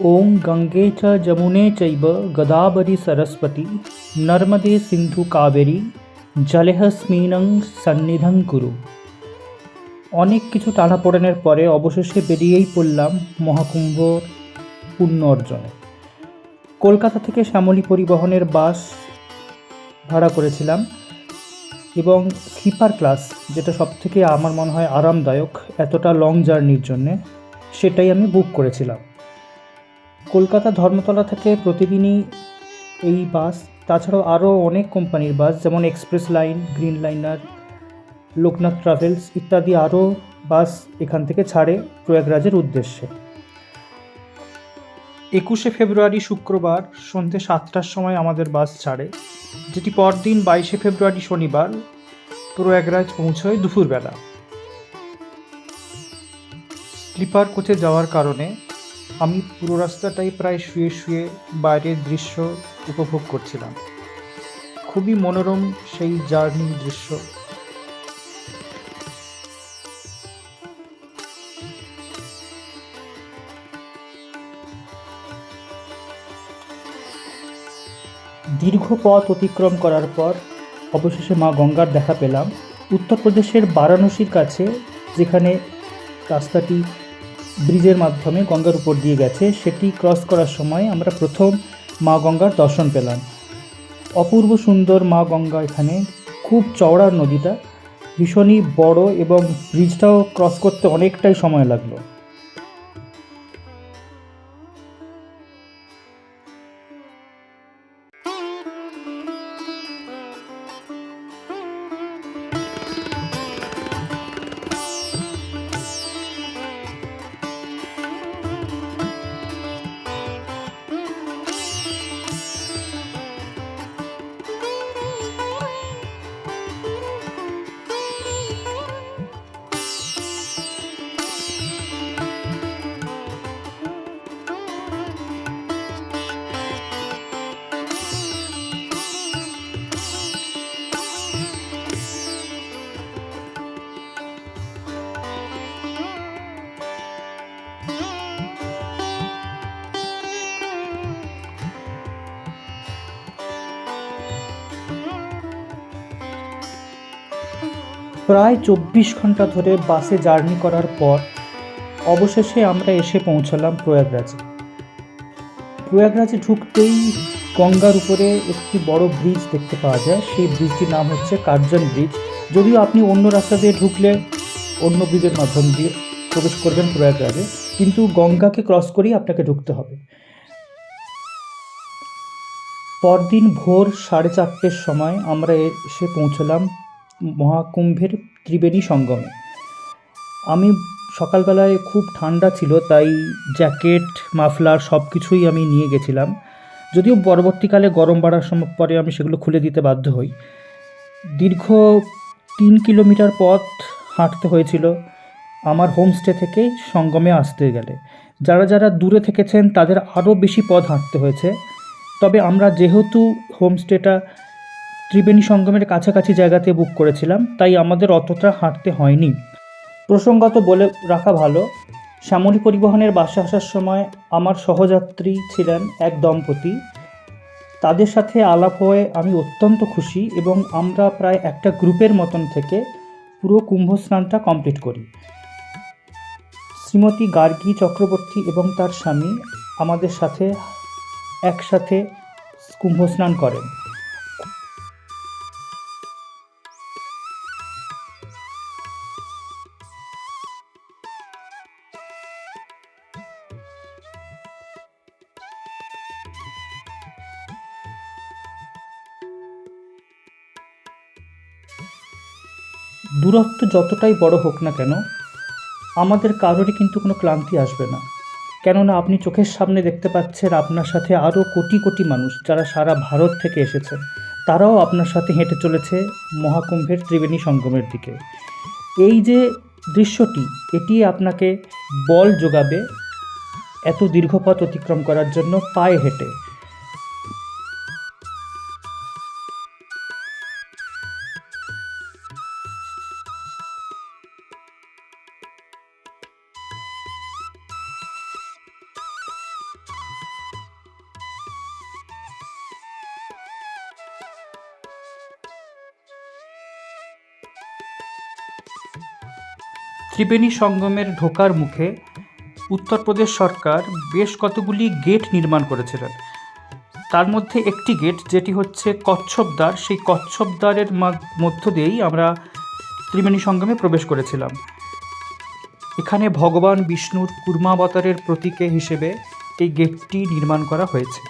ওং গঙ্গে চ যমুনে চৈব গদাবরী সরস্বতী নর্মদে সিন্ধু কাবেরী জলেহস্মিনং সন্নিধিং কুরু। অনেক কিছু টানাপোড়েনের পরে অবশেষে বেরিয়েই পড়লাম মহাকুম্ভ পুণ্য অর্জনে। কলকাতা থেকে শ্যামলী পরিবহনের বাস ভাড়া করেছিলাম এবং স্লিপার ক্লাস, যেটা সবথেকে আমার মনে হয় আরামদায়ক এতটা লং জার্নির জন্যে, সেটাই আমি বুক করেছিলাম। কলকাতা ধর্মতলা থেকে প্রতিদিনই এই বাস, তাছাড়াও আরও অনেক কোম্পানির বাস যেমন express line, green liner, Loknath travels ইত্যাদি আরও বাস এখান থেকে ছাড়ে প্রয়াগরাজের উদ্দেশ্যে। 21শে ফেব্রুয়ারি শুক্রবার সন্ধ্যে 7টার সময় আমাদের বাস ছাড়ে, যেটি পরদিন 22শে ফেব্রুয়ারি শনিবার প্রয়াগরাজ পৌঁছয় দুপুরবেলা। স্লিপার কোচে যাওয়ার কারণে আমি পুরো রাস্তাটাই প্রায় শুয়ে শুয়ে বাইরের দৃশ্য উপভোগ করছিলাম। খুবই মনোরম সেই জার্নির দৃশ্য। দীর্ঘ পথ অতিক্রম করার পর অবশেষে মা গঙ্গার দেখা পেলাম উত্তরপ্রদেশের বারাণসীর কাছে, যেখানে রাস্তাটি ব্রিজের মাধ্যমে গঙ্গার উপর দিয়ে গেছে। সেটি ক্রস করার সময় আমরা প্রথম মা গঙ্গার দর্শন পেলাম। অপূর্ব সুন্দর মা গঙ্গা এখানে, খুব চওড়া নদীটা, ভীষণই বড় এবং ব্রিজটাও ক্রস করতে অনেকটাই সময় লাগলো। প্রায় 24 ঘন্টা ধরে বাসে জার্নি করার পর অবশেষে আমরা এসে পৌঁছলাম প্রয়াগরাজে। প্রয়াগরাজে ঢুকতেই গঙ্গার উপরে একটি বড় ব্রিজ দেখতে পাওয়া যায়। সেই ব্রিজটির নাম হচ্ছে কার্জন ব্রিজ। যদিও আপনি অন্য রাস্তা দিয়ে ঢুকলে অন্য ব্রিজের মাধ্যম দিয়ে প্রবেশ করবেন প্রয়াগরাজে, কিন্তু গঙ্গাকে ক্রস করেই আপনাকে ঢুকতে হবে। পরদিন ভোর 4:30টার সময় আমরা এসে পৌঁছলাম মহাকুম্ভের ত্রিবেণী সঙ্গমে। আমি সকালবেলায় খুব ঠান্ডা ছিল, তাই জ্যাকেট, মাফলার সব কিছুই আমি নিয়ে গেছিলাম। যদিও পরবর্তীকালে গরম বাড়ার সময় পরে আমি সেগুলো খুলে দিতে বাধ্য হই। দীর্ঘ 3 কিলোমিটার পথ হাঁটতে হয়েছিল আমার হোমস্টে থেকে সঙ্গমে আসতে গেলে। যারা যারা দূরে থেকেছেন তাদের আরও বেশি পথ হাঁটতে হয়েছে। তবে আমরা যেহেতু হোমস্টেটা ত্রিবেণী সঙ্গমের কাছাকাছি জায়গাতে বুক করেছিলাম, তাই আমাদের অতটা হাঁটতে হয়নি। প্রসঙ্গত বলে রাখা ভালো, শ্যামলী পরিবহনের বাসে আসার সময় আমার সহযাত্রী ছিলেন এক দম্পতি। তাদের সাথে আলাপ হয়ে আমি অত্যন্ত খুশি এবং আমরা প্রায় একটা গ্রুপের মতন থেকে পুরো কুম্ভ স্নানটা কমপ্লিট করি। শ্রীমতী গার্গী চক্রবর্তী এবং তার স্বামী আমাদের সাথে একসাথে কুম্ভ স্নান করেন। দূরত্ব যতটাই বড় হোক না কেন, আমাদের কারোরই কিন্তু কোনো ক্লান্তি আসবে না, কেননা আপনি চোখের সামনে দেখতে পাচ্ছেন আপনার সাথে আরও কোটি কোটি মানুষ যারা সারা ভারত থেকে এসেছেন। তারাও আপনার সাথে হেঁটে চলেছে মহাকুম্ভের ত্রিবেণী সঙ্গমের দিকে। এই যে দৃশ্যটি, এটি আপনাকে বল যোগাবে এত দীর্ঘ পথ অতিক্রম করার জন্য পায়ে হেঁটে। ত্রিবেণী সঙ্গমের ঢোকার মুখে উত্তরপ্রদেশ সরকার বেশ কতগুলি গেট নির্মাণ করেছিলেন। তার মধ্যে একটি গেট যেটি হচ্ছে কচ্ছপদ্বার, সেই কচ্ছপদ্বারের মধ্য দিয়েই আমরা ত্রিবেণী সঙ্গমে প্রবেশ করেছিলাম। এখানে ভগবান বিষ্ণুর কুর্মাবতারের প্রতীকে হিসেবে এই গেটটি নির্মাণ করা হয়েছে।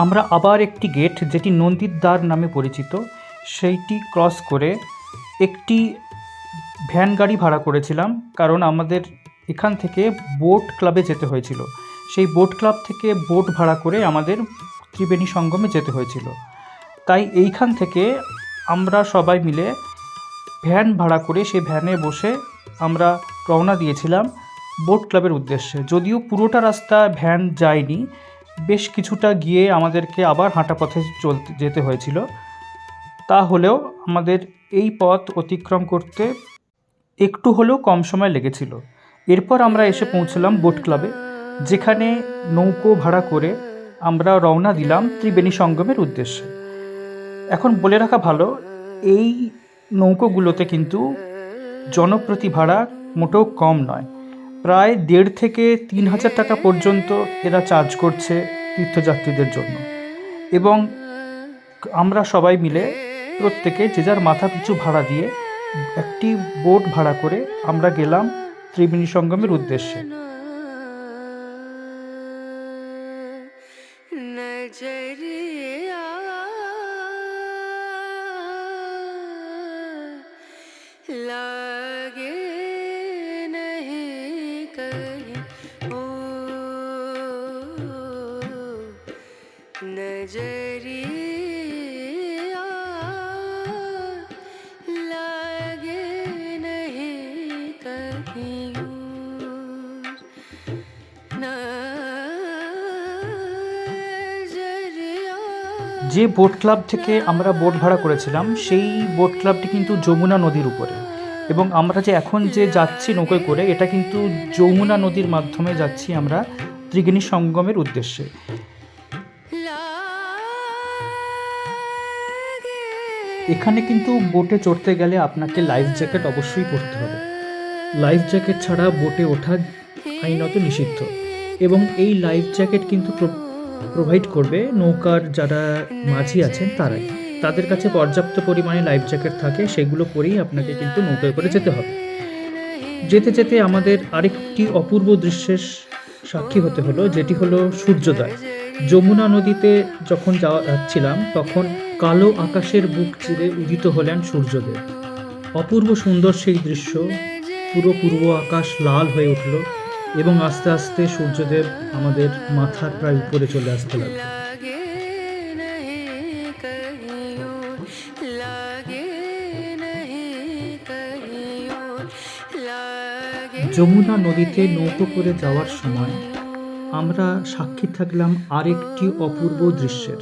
আমরা আবার একটি গেট যেটি নন্দীর দ্বার নামে পরিচিত সেইটি ক্রস করে একটি ভ্যান গাড়ি ভাড়া করেছিলাম, কারণ আমাদের এখান থেকে বোট ক্লাবে যেতে হয়েছিল। সেই বোট ক্লাব থেকে বোট ভাড়া করে আমাদের ত্রিবেণী সঙ্গমে যেতে হয়েছিল। তাই এইখান থেকে আমরা সবাই মিলে ভ্যান ভাড়া করে সেই ভ্যানে বসে আমরা রওনা দিয়েছিলাম বোট ক্লাবের উদ্দেশ্যে। যদিও পুরোটা রাস্তা ভ্যান যায়নি, বেশ কিছুটা গিয়ে আমাদেরকে আবার হাঁটা পথে যেতে হয়েছিল। তা হলেও আমাদের এই পথ অতিক্রম করতে একটু হলেও কম সময় লেগেছিল। এরপর আমরা এসে পৌঁছলাম বোট ক্লাবে, যেখানে নৌকো ভাড়া করে আমরা রওনা দিলাম ত্রিবেণী সঙ্গমের উদ্দেশ্যে। এখন বলে রাখা ভালো, এই নৌকোগুলোতে কিন্তু জনপ্রতি ভাড়া মোটেও কম নয়। প্রায় 1.5 থেকে 3,000 টাকা পর্যন্ত এরা চার্জ করছে তীর্থযাত্রীদের জন্য। এবং আমরা সবাই মিলে প্রত্যেকে যে যার মাথা পিছু ভাড়া দিয়ে একটি বোট ভাড়া করে আমরা গেলাম ত্রিবেণী সঙ্গমের উদ্দেশ্যে। যে বোট ক্লাব থেকে আমরা বোট ভাড়া করেছিলাম সেই বোট ক্লাবটি কিন্তু যমুনা নদীর উপরে, এবং আমরা যে এখন যে যাচ্ছি নৌকায় করে, এটা কিন্তু যমুনা নদীর মাধ্যমে যাচ্ছি আমরা ত্রিবেণী সঙ্গমের উদ্দেশ্যে। এখানে কিন্তু বোটে চড়তে গেলে আপনাকে লাইফ জ্যাকেট অবশ্যই পরতে হবে। লাইফ জ্যাকেট ছাড়া বোটে ওঠা আইনত নিষিদ্ধ, এবং এই লাইফ জ্যাকেট কিন্তু প্রোভাইড করবে নৌকার যারা মাঝি আছেন তারাই। তাদের কাছে পর্যাপ্ত পরিমাণে লাইফ জ্যাকেট থাকে, সেগুলো পরেই আপনাকে কিন্তু নৌকায় করে যেতে হবে। যেতে যেতে আমাদের আরেকটি অপূর্ব দৃশ্যের সাক্ষী হতে হলো, যেটি হলো সূর্যোদয়। যমুনা নদীতে যখন যাচ্ছিলাম তখন কালো আকাশের বুক চিরে উদিত হলেন সূর্যদেব। অপূর্ব সুন্দর সেই দৃশ্য। পুরো পূর্ব আকাশ লাল হয়ে উঠল এবং আস্তে আস্তে সূর্যদেব আমাদের মাথার প্রায় উপরে চলে আসতে লাগলো। যমুনা নদীতে নৌকো করে যাওয়ার সময় আমরা সাক্ষী থাকলাম আরেকটি অপূর্ব দৃশ্যের।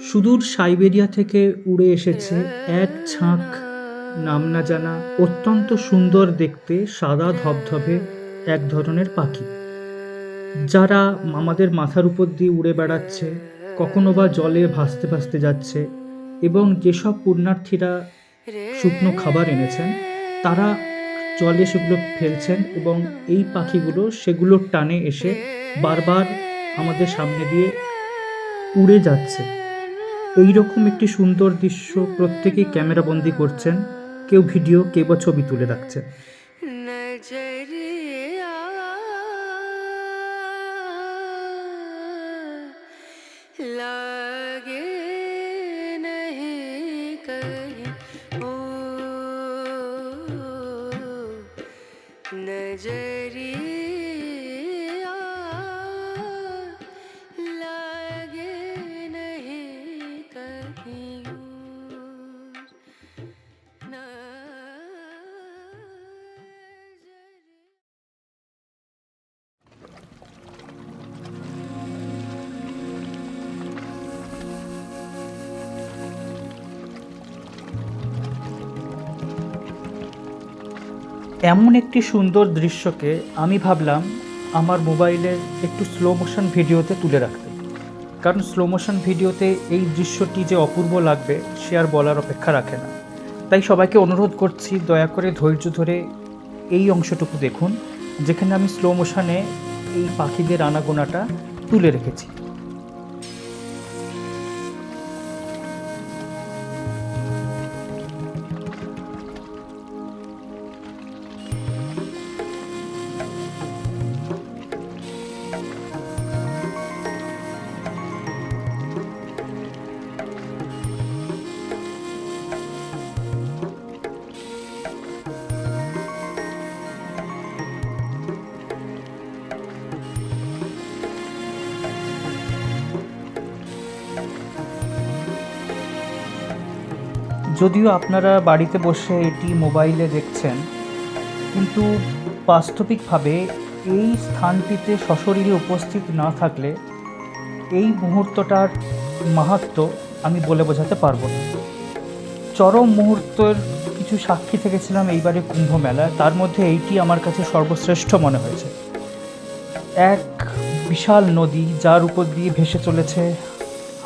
সুদূর সাইবেরিয়া থেকে উড়ে এসেছে এক ঝাঁক নাম না জানা অত্যন্ত সুন্দর দেখতে সাদা ধবধবে এক ধরনের পাখি, যারা আমাদের মাথার উপর দিয়ে উড়ে বেড়াচ্ছে, কখনো বা জলে ভাসতে ভাসতে যাচ্ছে। এবং যেসব পুণ্যার্থীরা শুকনো খাবার এনেছেন তারা জলে সেগুলো ফেলছেন, এবং এই পাখিগুলো সেগুলোর টানে এসে বারবার আমাদের সামনে দিয়ে উড়ে যাচ্ছে। এই রকম একটি সুন্দর দৃশ্য প্রত্যেকেই ক্যামেরাবন্দি করছেন, কেউ ভিডিও, কেউ বা ছবি তুলে রাখছেন। এমন একটি সুন্দর দৃশ্যকে আমি ভাবলাম আমার মোবাইলের একটু স্লো মোশন ভিডিওতে তুলে রাখতে, কারণ স্লো মোশন ভিডিওতে এই দৃশ্যটি যে অপূর্ব লাগবে সে আর বলার অপেক্ষা রাখে না। তাই সবাইকে অনুরোধ করছি, দয়া করে ধৈর্য ধরে এই অংশটুকু দেখুন, যেখানে আমি স্লো মোশনে এই পাখিদের আনাগোনাটা তুলে রেখেছি। যদিও আপনারা বাড়িতে বসে এটি মোবাইলে দেখছেন, কিন্তু বাস্তবিকভাবে এই স্থানটিতে সশরীরে উপস্থিত না থাকলে এই মুহূর্তটার মাহাত্ম্য আমি বলে বোঝাতে পারবো না। চরম মুহূর্তের কিছু সাক্ষী থেকেছিলাম এইবারে কুম্ভ মেলায়, তার মধ্যে এইটি আমার কাছে সর্বশ্রেষ্ঠ মনে হয়েছে। এক বিশাল নদী, যার উপর দিয়ে ভেসে চলেছে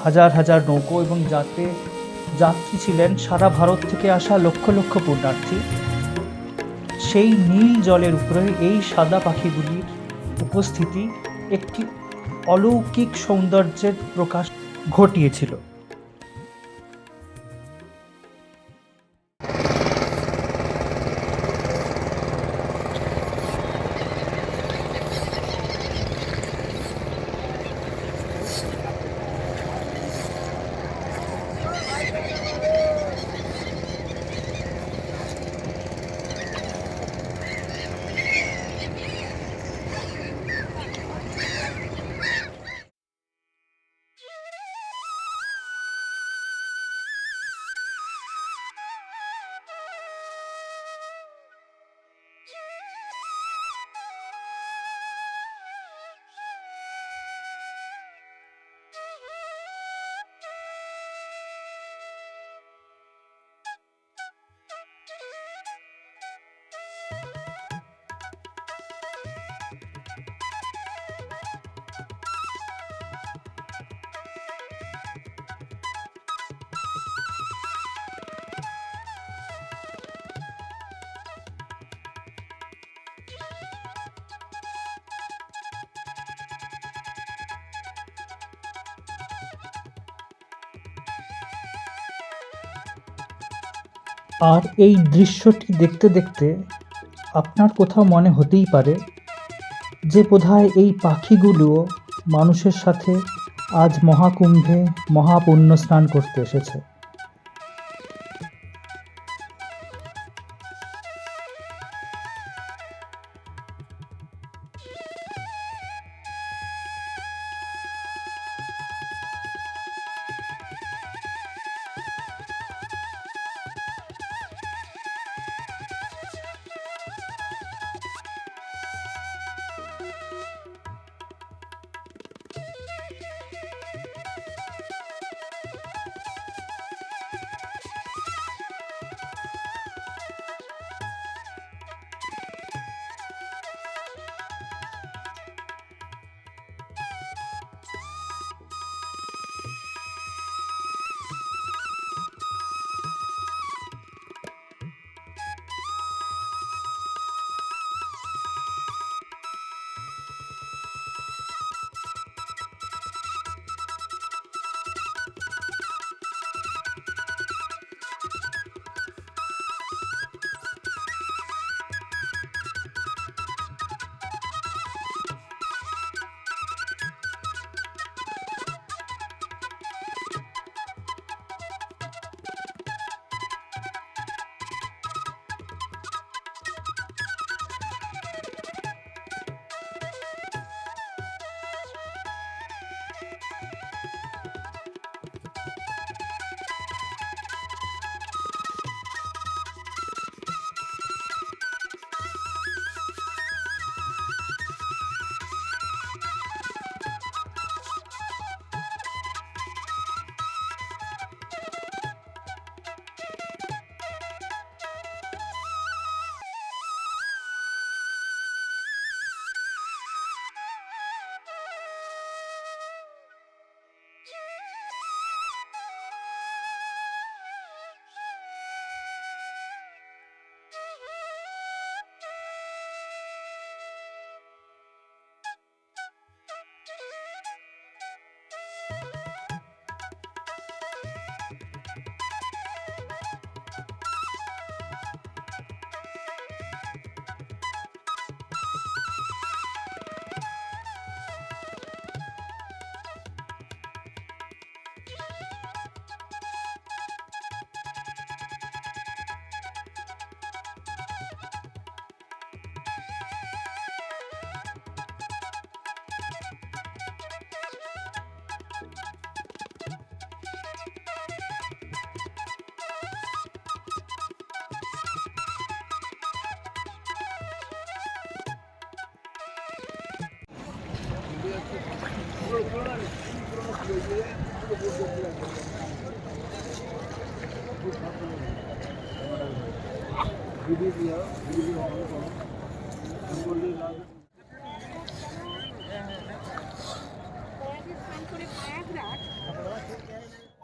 হাজার হাজার নৌকো, এবং যাতে যাত্রী ছিলেন সারা ভারত থেকে আসা লক্ষ লক্ষ পুণ্যার্থী। সেই নীল জলের উপরে এই সাদা পাখিগুলির উপস্থিতি একটি অলৌকিক সৌন্দর্যের প্রকাশ ঘটিয়েছিল। আর এই দৃশ্যটি দেখতে দেখতে আপনার কোথাও মনে হতেই পারে যে বোধহয় এই পাখিগুলোও মানুষের সাথে আজ মহাকুম্ভে মহাপুণ্য স্নান করতে এসেছে।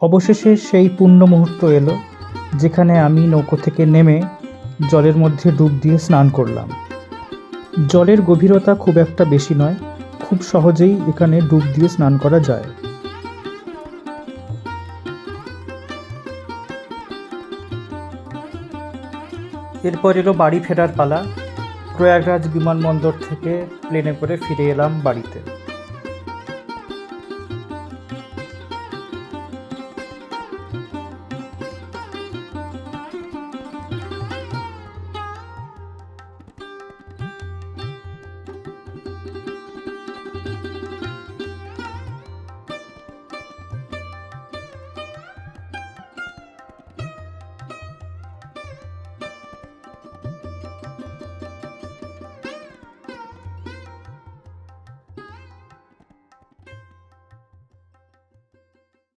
অবশেষে সেই পূর্ণ মুহূর্ত এলো যেখানে আমি নৌকো থেকে নেমে জলের মধ্যে ডুব দিয়ে স্নান করলাম। জলের গভীরতা খুব একটা বেশি নয়, খুব সহজেই এখানে ডুব দিয়ে স্নান করা যায়। এরপর এলো বাড়ি ফেরার পালা। প্রয়াগরাজ বিমানবন্দর থেকে প্লেনে করে ফিরে এলাম বাড়িতে।